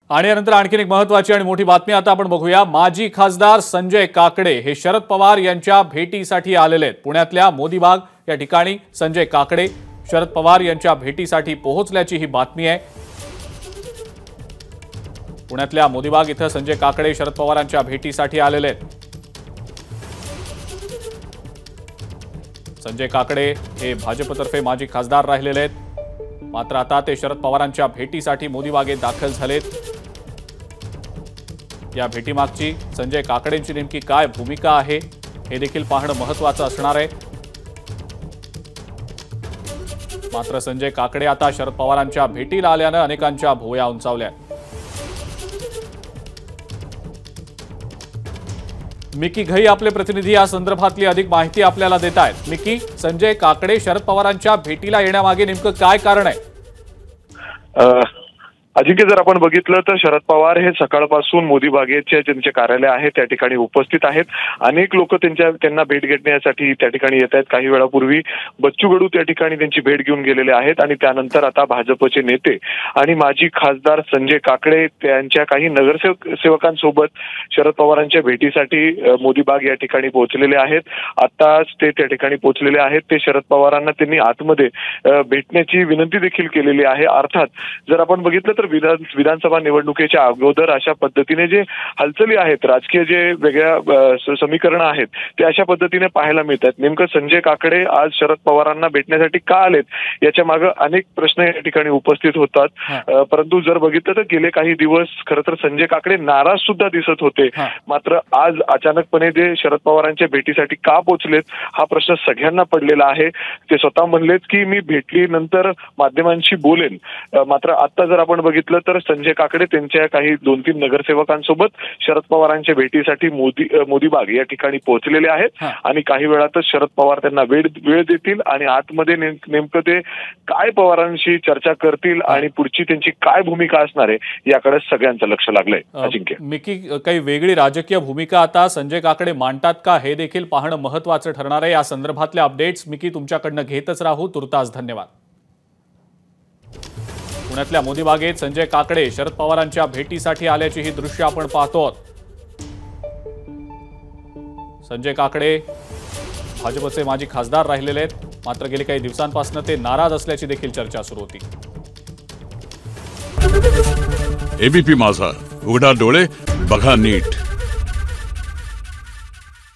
आणि यानंतर आणखीन एक महत्त्वाची आणि मोठी बातमी आता आपण बघूया। माजी खासदार संजय काकडे हे शरद पवार यांच्या भेटीसाठी आलेले आहेत। पुण्यातल्या मोदीबाग या ठिकाणी संजय काकडे शरद पवार यांच्या भेटीसाठी पोहोचल्याची ही बातमी आहे। पुण्यातल्या मोदीबाग इथं संजय काकडे शरद पवारांच्या भेटीसाठी आलेले आहेत। संजय काकडे हे भाजपतर्फे माजी खासदार राहिलेले आहेत, मात्र आता ते शरद पवारांच्या भेटीसाठी मोदीबागेत दाखल झालेत। या भेटीमागची संजय काकडेंची नेमकी काय भूमिका आहे हे देखील पाहणं महत्त्वाचं असणार आहे। मात्र संजय काकडे आता शरद पवारांच्या भेटीला आल्यानं अनेकांच्या भुवया उंचावल्या। मिकी घई आपले प्रतिनिधी या संदर्भातली अधिक माहिती आपल्याला देत आहेत। मिकी, संजय काकडे शरद पवारांच्या भेटीला येण्यामागे नेमकं काय कारण आहे? अजिंक्य, जर आपण बघितलं तर शरद पवार हे सकाळपासून मोदीबागेचे ज्यांचे कार्यालय आहे त्या ठिकाणी उपस्थित आहेत। अनेक लोक त्यांना भेट घेण्यासाठी त्या ठिकाणी येत आहेत। काही वेळापूर्वी बच्चू कडू त्या ठिकाणी त्यांची भेट घेऊन गेलेले आहेत आणि त्यानंतर आता भाजपचे नेते आणि माजी खासदार संजय काकडे त्यांच्या काही नगरसेवकांसोबत शरद पवारांच्या भेटीसाठी मोदीबाग या ठिकाणी पोहोचलेले आहेत। आताच ते त्या ठिकाणी पोहोचलेले आहेत। ते शरद पवारांना त्यांनी आतमध्ये भेटण्याची विनंती देखील केलेली आहे। अर्थात जर आपण बघितलं तर विधानसभा निवडणुकीच्या अगोदर अशा पद्धतीने जे हालचाली आहेत, राजकीय जे वेगळ्या समीकरण आहेत ते अशा पद्धतीने पाहायला मिळतात। नेमकं संजय काकडे आज शरद पवारांना भेटण्यासाठी का आलेत याच्या मागे अनेक प्रश्न या ठिकाणी उपस्थित होतात। परंतु जर बघितलं तर गेले काही दिवस खरं तर संजय काकडे नाराज सुद्धा दिसत होते। मात्र आज अचानकपणे जे शरद पवारांच्या भेटीसाठी का पोहोचलेत हा प्रश्न सगळ्यांना पडलेला आहे। ते स्वतः म्हणलेत की मी भेटलीनंतर माध्यमांशी बोलेन। मात्र आता जर आपण बघितलं तर संजय काकडे त्यांच्या काही 2-3 नगरसेवकांसोबत शरद पवारांच्या भेटीसाठी मोदीबाग या ठिकाणी पोहोचलेले आहेत आणि काही वेळातच शरद पवार त्यांना वेळ देतील आणि आतमध्ये नेमकं ते काय पवारांशी चर्चा करतील आणि पुढची त्यांची काय भूमिका असणार आहे याकडे सगळ्यांचं लक्ष लागलंय। अजिंक्य, मिकी, काही वेगळी राजकीय भूमिका आता संजय काकडे मांडतात का हे देखील पाहणं महत्त्वाचं ठरणार आहे। या संदर्भातल्या अपडेट्स मिकी तुमच्याकडनं घेतच राहू। तुर्तास धन्यवाद। पुण्यातल्या मोदीबागेत संजय काकडे शरद पवारांच्या भेटीसाठी आल्याची ही दृश्य आपण पाहतो। संजय काकडे भाजपचे माजी खासदार राहिलेले आहेत, मात्र गेली काही दिवसांपासून ते नाराज असल्याची देखील चर्चा सुरू होती। एबीपी माझा, उघडा डोळे बघा नीट।